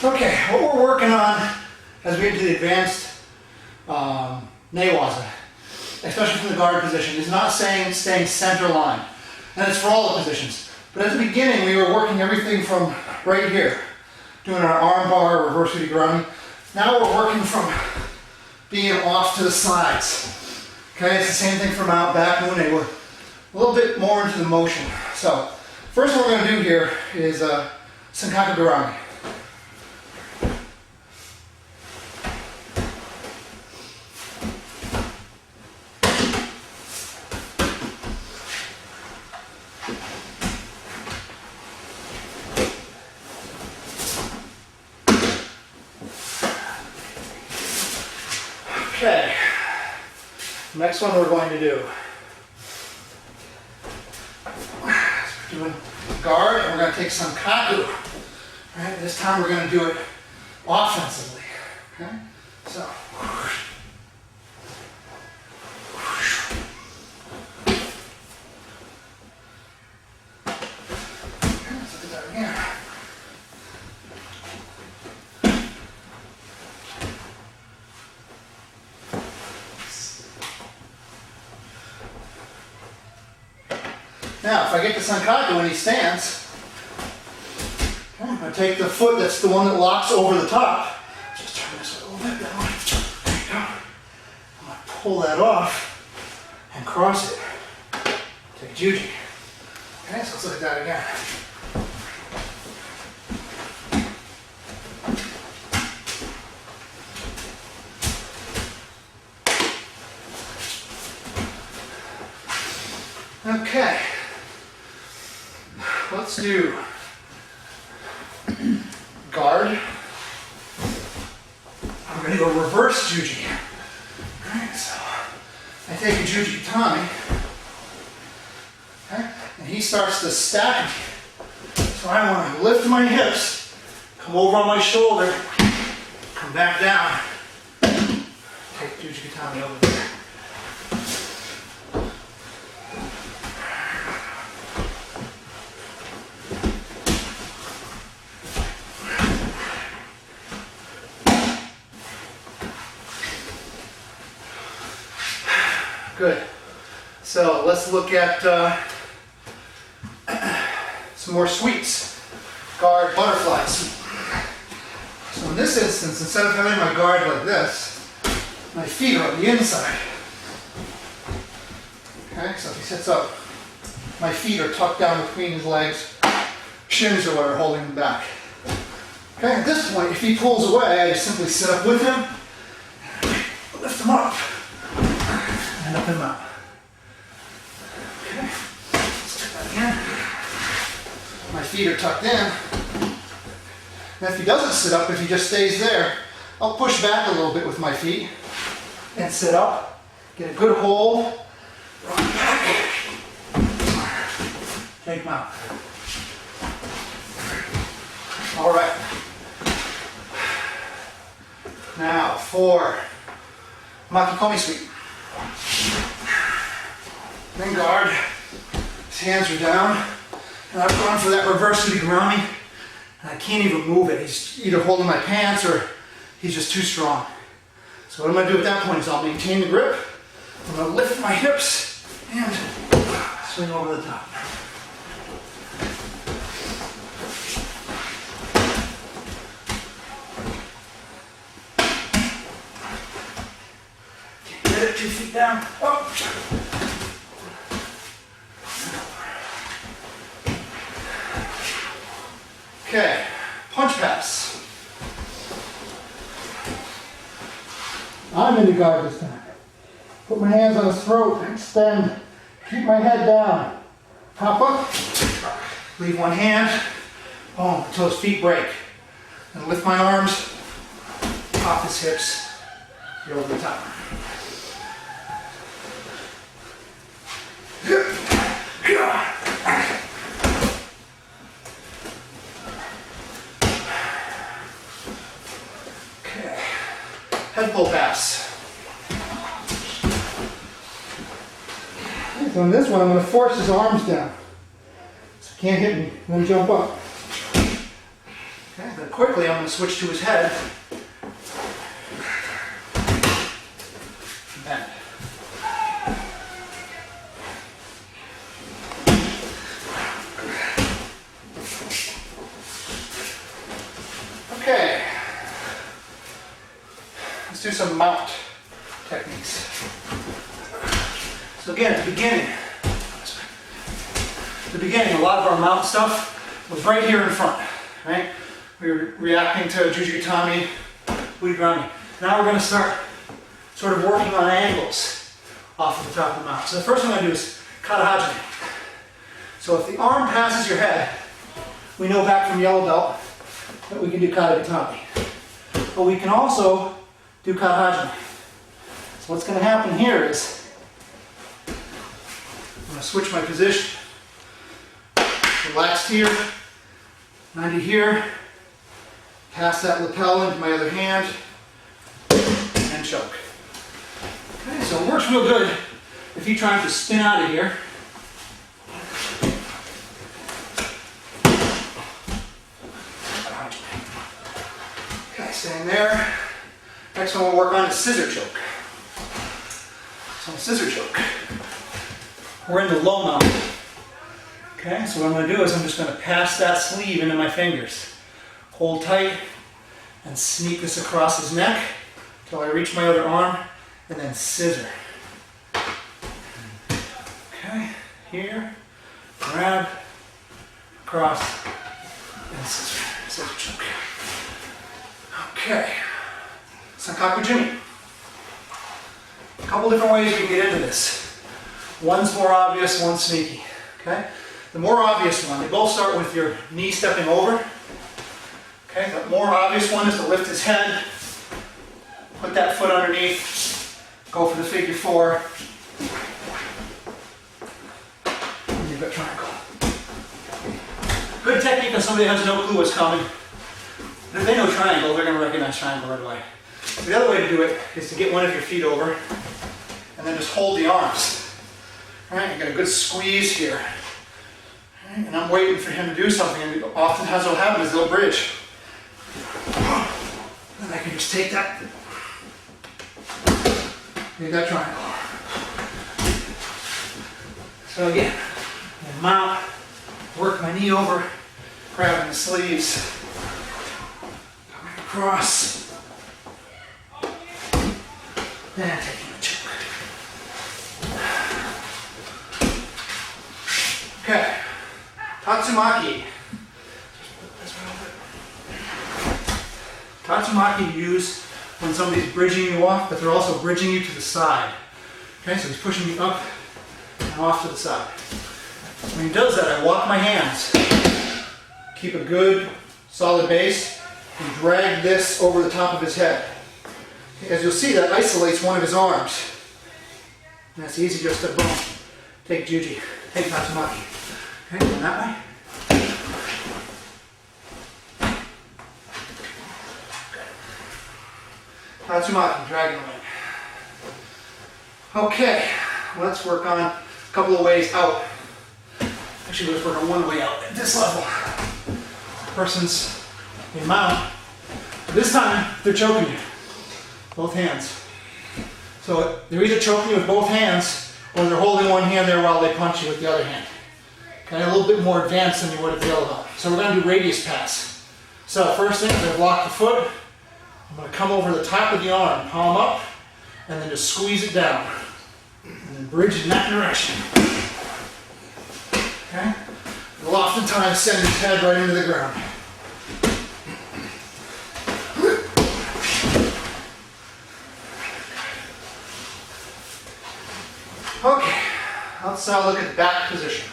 Okay, what we're working on as we get to the advanced Newaza, especially from the guard position, is not staying center line. And it's for all the positions. But at the beginning, we were working everything from right here, doing our arm bar, reverse udigurami. Now we're working from being off to the sides. Okay, it's the same thing from out back mune. We're a little bit more into the motion. So, first what we're going to do here is Sankaku Gurami. Okay, next one we're going to do. We're doing guard and we're going to take some kaku. Right, this time we're going to do it offensively. Okay, so. Okay, let's look at that again. Now, if I get the Sankaku and he stands, okay, I'm going to take the foot that's the one that locks over the top. Just turn this way a little bit that way. There you go. I'm going to pull that off and cross it. Take juji. Okay, so let's look at that again. Okay. Let's do guard. I'm going to go reverse juji. Alright, so I take a juji tatami, okay, and he starts to stack me. So I want to lift my hips, come over on my shoulder, come back down, take juji tatami over there. Good. So let's look at some more sweeps. Guard butterflies. So in this instance, instead of having my guard like this, my feet are on the inside. Okay, so if he sits up, my feet are tucked down between his legs. Shins are what are holding him back. Okay, at this point, if he pulls away, I just simply sit up with him, lift him up. And up and out. Okay, let's do that again. My feet are tucked in. And if he doesn't sit up, if he just stays there, I'll push back a little bit with my feet and sit up. Get a good hold. Rock back. Take him out. All right. Now for Makikomi sweep. Then guard, his hands are down, and I've gone for that reverse udigurami, and I can't even move it. He's either holding my pants or he's just too strong. So what I'm going to do at that point is I'll maintain the grip, I'm going to lift my hips, and swing over the top. Get it 2 feet down. Up. Okay, punch pass. I'm in the guard this time. Put my hands on his throat, extend, keep my head down. Hop up, leave one hand, boom, until his feet break. And lift my arms, off his hips, get over the top. Okay, head pull pass. So on this one, I'm going to force his arms down. So he can't hit me. Then jump up. Okay, then quickly, I'm going to switch to his head. Bend. Okay. Let's do some mount techniques. So again, at the beginning, a lot of our mount stuff was right here in front, right? We were reacting to Jujutami, Booty grounding. Now we're going to start sort of working on angles off of the top of the mount. So the first thing I do is kata hajime. So if the arm passes your head, we know back from yellow belt that we can do kata gatame. But we can also do kata hajime. So what's going to happen here is I'm going to switch my position. Relaxed here, 90 here, pass that lapel into my other hand, and choke. Okay, so it works real good if you're trying to spin out of here. Okay, staying there. Next one we'll work on is scissor choke. So scissor choke. We're in the low mount. Okay, so what I'm going to do is I'm just going to pass that sleeve into my fingers. Hold tight and sneak this across his neck until I reach my other arm and then scissor. Okay, here, grab, cross, and scissor. Scissor choke. Okay, Sankaku Jimmy. A couple different ways we can get into this. One's more obvious, one's sneaky. Okay? The more obvious one, they both start with your knee stepping over. Okay, the more obvious one is to lift his head, put that foot underneath, go for the figure four, and you've got triangle. Good technique when somebody has no clue what's coming. If they know triangle, they're going to recognize triangle right away. The other way to do it is to get one of your feet over and then just hold the arms. All right, you got a good squeeze here. All right, and I'm waiting for him to do something, and often what'll happen is they'll bridge. And I can just take that. Make that triangle. So again, I mount, work my knee over, grabbing the sleeves, coming across, and taking the choke. Okay, Tatsumaki. Tatsumaki you use when somebody's bridging you off, but they're also bridging you to the side. Okay, so he's pushing me up and off to the side. When he does that, I walk my hands, keep a good solid base, and drag this over the top of his head. As you'll see, that isolates one of his arms. And that's easy just to boom, take Juji, take Tatsumaki. Okay, going that way. Tatsumaki, dragging away. Okay, let's work on a couple of ways out. Actually, let's work on one way out at this level. The person's in mount. This time, they're choking you. Both hands. So they're either choking you with both hands, or they're holding one hand there while they punch you with the other hand. Okay, a little bit more advanced than you would at the elbow. So we're going to do radius pass. So first thing is I block the foot. I'm going to come over the top of the arm, palm up, and then just squeeze it down. And then bridge in that direction. Okay? We'll oftentimes send his head right into the ground. Okay, let's look at back position.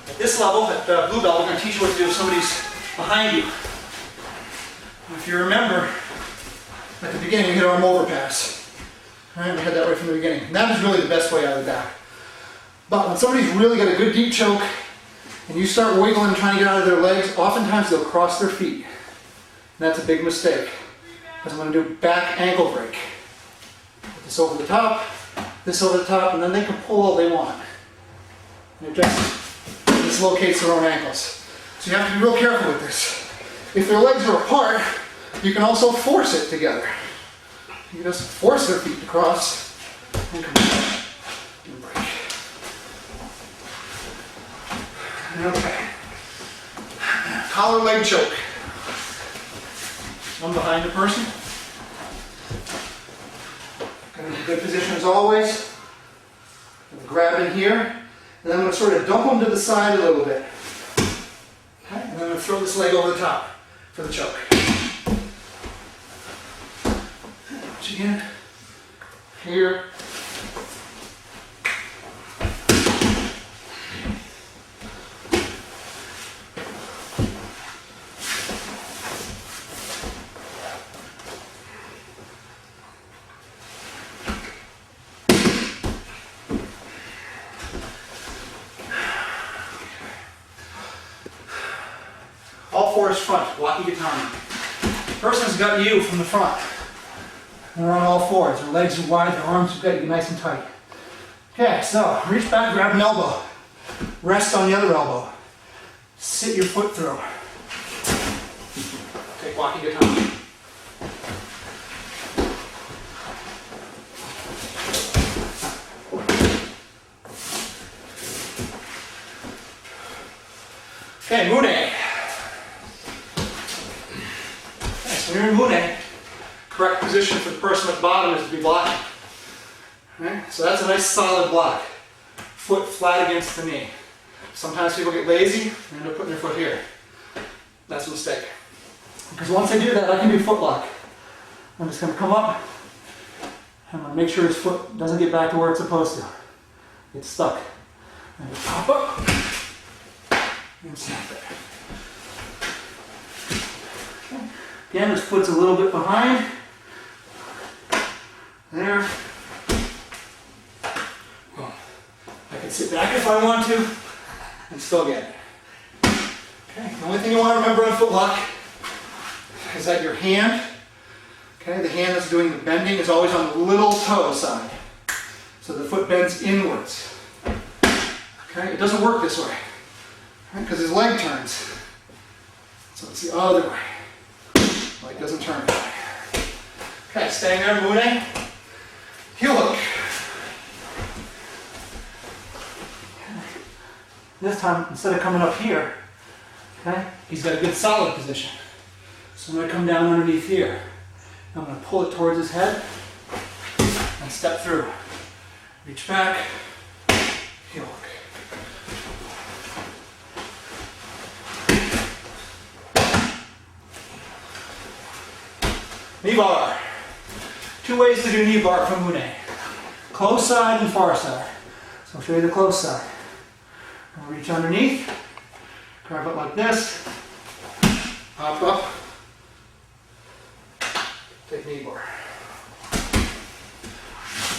At this level, at blue belt, we're going to teach you what to do if somebody's behind you. If you remember, at the beginning we hit arm over pass. Right, we had that right from the beginning. And that is really the best way out of the back. But when somebody's really got a good deep choke, and you start wiggling and trying to get out of their legs, oftentimes they'll cross their feet. And that's a big mistake. Because I'm going to do back ankle break. Put this over the top, this over the top, and then they can pull all they want. And it just dislocates their own ankles. So you have to be real careful with this. If their legs are apart, you can also force it together. You just force their feet to cross and come down and break. Okay. Collar leg choke. One behind the person. Got in a good position as always. Grab in here, and then I'm going to sort of dump them to the side a little bit. Okay, and then I'm going to throw this leg over the top for the choke. Once again, here. All fours front, wakigatami. Person's got you from the front. They're on all fours. Their legs are wide, their arms have got you nice and tight. Okay, so reach back, grab an elbow. Rest on the other elbow. Sit your foot through. Take wakigatami. Okay, mune. So when you're in mune, correct position for the person at the bottom is to be blocking. Okay? So that's a nice solid block. Foot flat against the knee. Sometimes people get lazy and end up putting their foot here. That's a mistake. Because once I do that, I can do foot lock. I'm just going to come up. I'm going to make sure his foot doesn't get back to where it's supposed to. It's stuck. And just pop up and snap there. Okay. Again, his foot's a little bit behind. There. Boom. I can sit back if I want to and still get it. Okay. The only thing you want to remember on foot lock is that your hand, okay, the hand that's doing the bending is always on the little toe side. So the foot bends inwards. Okay, it doesn't work this way, because his leg turns. So it's the other way. Leg doesn't turn that way. Okay, staying there, mune. Heel hook. This time, instead of coming up here, okay, he's got a good solid position. So I'm going to come down underneath here. I'm going to pull it towards his head and step through. Reach back, heel hook. Knee bar. Two ways to do knee bar from mune. Close side and far side. So I'll show you the close side. I'll reach underneath, grab it like this, hop up, take knee bar.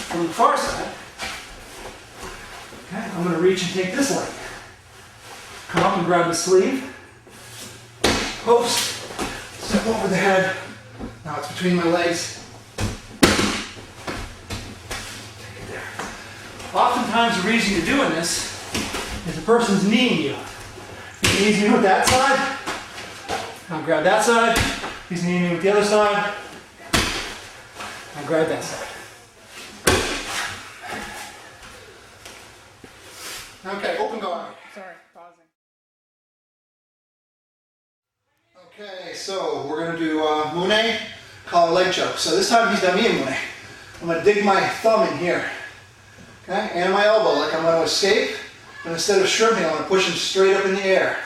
From the far side, okay, I'm going to reach and take this leg. Come up and grab the sleeve, post, step over the head. Now it's between my legs. Take it there. Oftentimes the reason you're doing this is the person's kneeing you. He knees me with that side. I'll grab that side. He's kneeing me with the other side. I'll grab that side. Okay, open guard. Sorry, pausing. Okay, so we're going to do mune, collar leg choke. So this time he's got me in mune. I'm going to dig my thumb in here, okay, and my elbow like I'm going to escape. And instead of shrimping, I'm going to push him straight up in the air.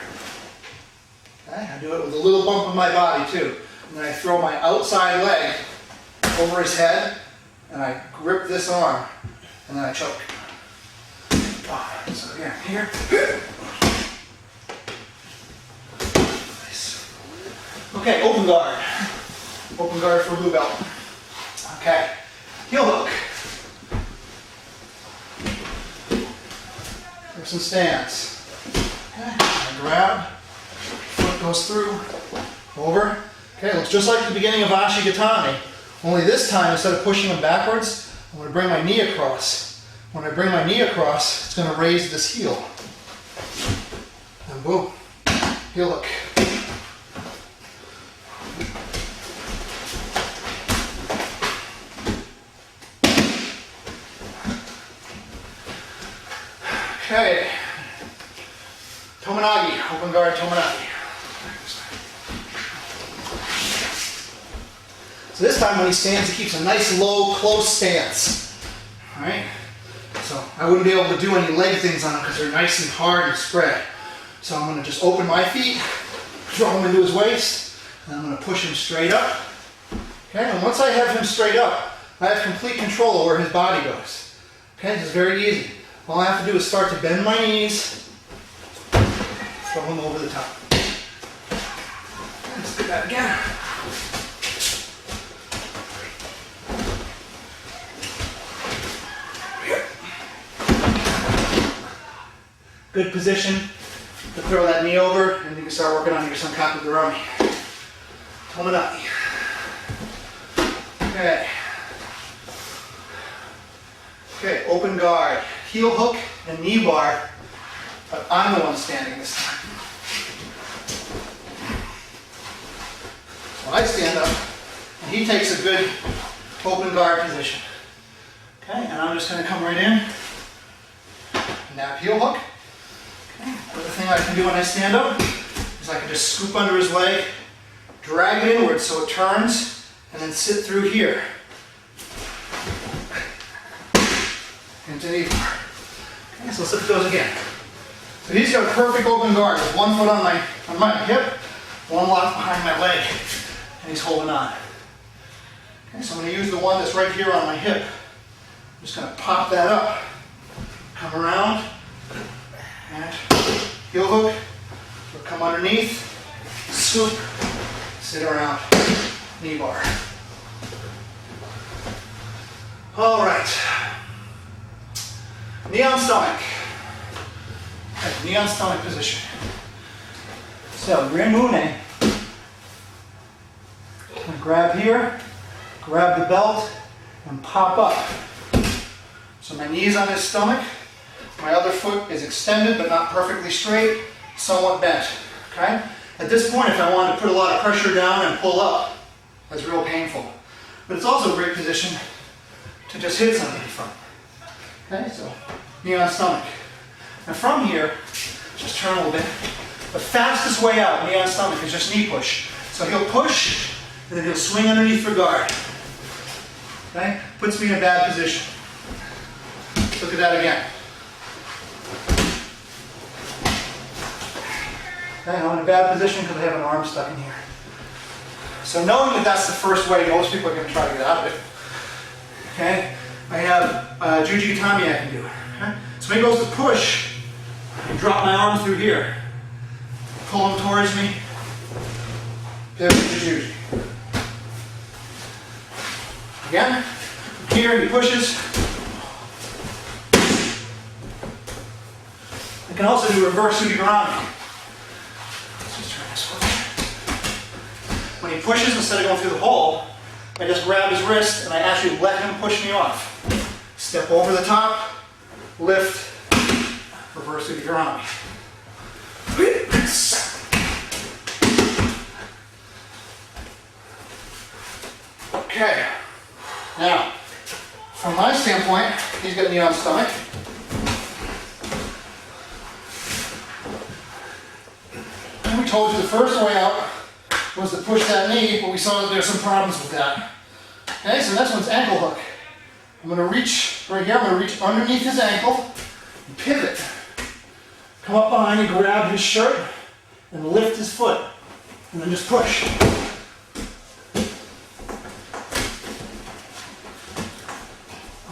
Okay, I do it with a little bump in my body too. And then I throw my outside leg over his head, and I grip this arm, and then I choke. So again, here. Nice. Okay, open guard. Open guard for blue belt. Okay, heel hook. There's some stance. Okay, I grab, foot goes through, over. Okay, looks just like the beginning of Ashigatame. Only this time, instead of pushing him backwards, I'm going to bring my knee across. When I bring my knee across, it's going to raise this heel. And boom, heel hook. Okay. Tomonagi, open guard Tomonagi. So this time when he stands, he keeps a nice low, close stance. All right? So I wouldn't be able to do any leg things on him because they're nice and hard and spread. So I'm going to just open my feet, draw him into his waist, and I'm going to push him straight up. Okay, and once I have him straight up, I have complete control over where his body goes. Okay, this is very easy. All I have to do is start to bend my knees, throw him over the top. Let's do that again. Good position to throw that knee over, and you can start working on your Sankaku Garami. Tomonagi. Okay. Okay, open guard. Heel hook and knee bar, but I'm the one standing this time. So I stand up, and he takes a good open guard position. Okay, and I'm just going to come right in. Now heel hook. Okay. Another thing I can do when I stand up is I can just scoop under his leg, drag it inward so it turns, and then sit through here. Into knee bar. Okay, so let's look at those again. So he's got a perfect open guard with one foot on my hip, one lock behind my leg, and he's holding on. Okay, so I'm going to use the one that's right here on my hip. I'm just going to pop that up, come around, and heel hook, or come underneath, scoop, sit around, knee bar. All right. Knee on stomach. Okay, knee on stomach position. So, Rimune. Grab here, grab the belt, and pop up. So my knee's on his stomach. My other foot is extended but not perfectly straight, somewhat bent. Okay? At this point, if I wanted to put a lot of pressure down and pull up, that's real painful. But it's also a great position to just hit somebody from. Okay, so knee on stomach. Now from here, just turn a little bit. The fastest way out, knee on stomach, is just knee push. So he'll push, and then he'll swing underneath for guard. Okay? Puts me in a bad position. Let's look at that again. Okay, I'm in a bad position because I have an arm stuck in here. So knowing that that's the first way, most people are going to try to get out of it. Okay? I have Juji Gatami I can do. Okay? So when he goes to push, I drop my arm through here. Pull him towards me. Pivot to Juji. Again. Here he pushes. I can also do reverse Udigarami. Let's just turn this way. When he pushes, instead of going through the hole, I just grab his wrist and I actually let him push me off. Step over the top, lift, reverse Udigarami. Okay. Now, from my standpoint, he's got knee on stomach. And we told you the first way out was to push that knee, but we saw that there's some problems with that. Okay, so next one's ankle hook. I'm going to reach right here, I'm going to reach underneath his ankle, and pivot. Come up behind and grab his shirt, and lift his foot, and then just push.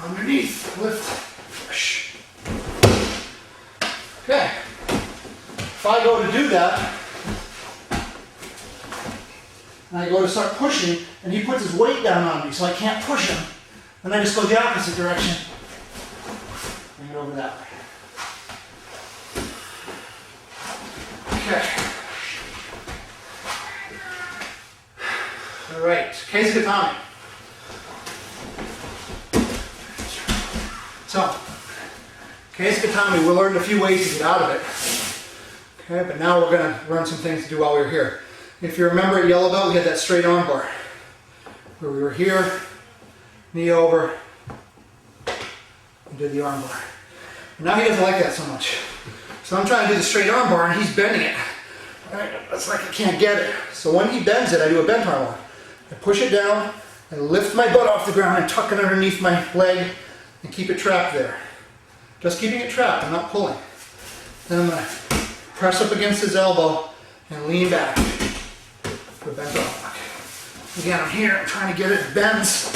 Underneath, lift, push. Okay. If I go to do that, and I go to start pushing, and he puts his weight down on me, so I can't push him, then I just go the opposite direction. Bring it over that way. Okay. All right, Keisa Gatami. So, Keisa Gatami, we learned a few ways to get out of it. Okay, but now we're going to run some things to do while we were here. If you remember at yellow belt, we had that straight arm bar. Where we were here, knee over, and did the arm bar. And now he doesn't like that so much. So I'm trying to do the straight arm bar and he's bending it. It's like I can't get it. So when he bends it, I do a bent arm lock. I push it down, I lift my butt off the ground and tuck it underneath my leg and keep it trapped there. Just keeping it trapped, I'm not pulling. Then I'm going to press up against his elbow and lean back for a bent arm lock. Again, I'm here, I'm trying to get it, bends.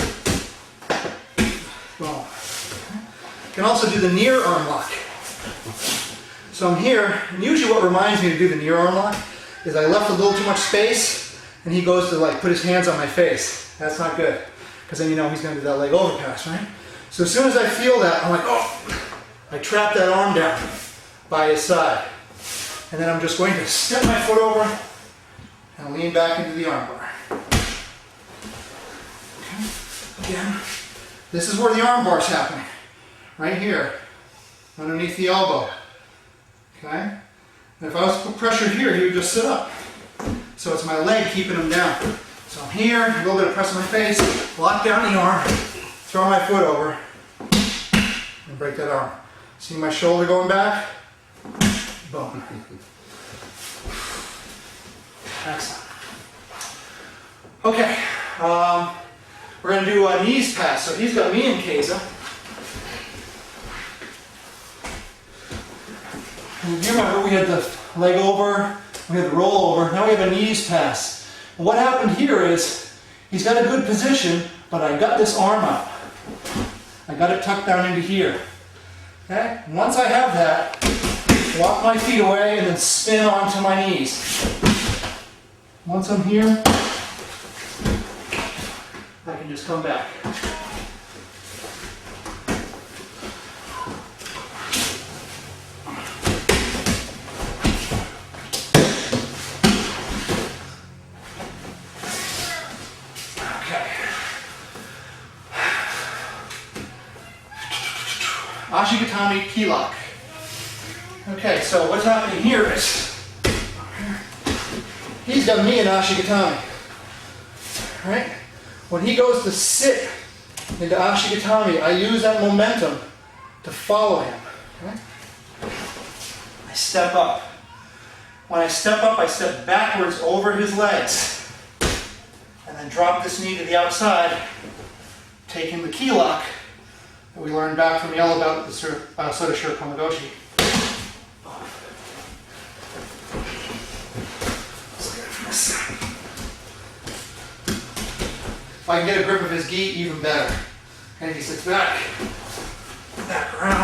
Boom. You can also do the near arm lock. So I'm here, and usually what reminds me to do the near arm lock is I left a little too much space and he goes to like put his hands on my face. That's not good, because then you know he's going to do that leg overpass, right? So as soon as I feel that, I'm like, oh, I trap that arm down by his side. And then I'm just going to step my foot over and lean back into the arm bar. Okay. Again, this is where the arm bar is happening. Right here, underneath the elbow. Okay? And if I was to put pressure here, he would just sit up. So it's my leg keeping him down. So I'm here, a little bit of press on my face, lock down the arm, throw my foot over, and break that arm. See my shoulder going back? Boom. Excellent. Okay, we're going to do a knees pass. So he's got me in Keza. And if you remember, we had the leg over, we had the roll over, now we have a knees pass. And what happened here is, he's got a good position, but I got this arm up. I got it tucked down into here. Okay? Once I have that, walk my feet away and then spin onto my knees. Once I'm here, I can just come back. Ashigatami key lock. Okay, so what's happening here is he's got me in Ashigatami. Right? When he goes to sit into Ashigatami, I use that momentum to follow him. Okay? I step up. When I step up, I step backwards over his legs and then drop this knee to the outside, taking the key lock that we learned back from Yellow Belt, the Soda Shiro Komagoshi. Let's get it from this side. If I can get a grip of his gi, even better. Okay, he sits back around.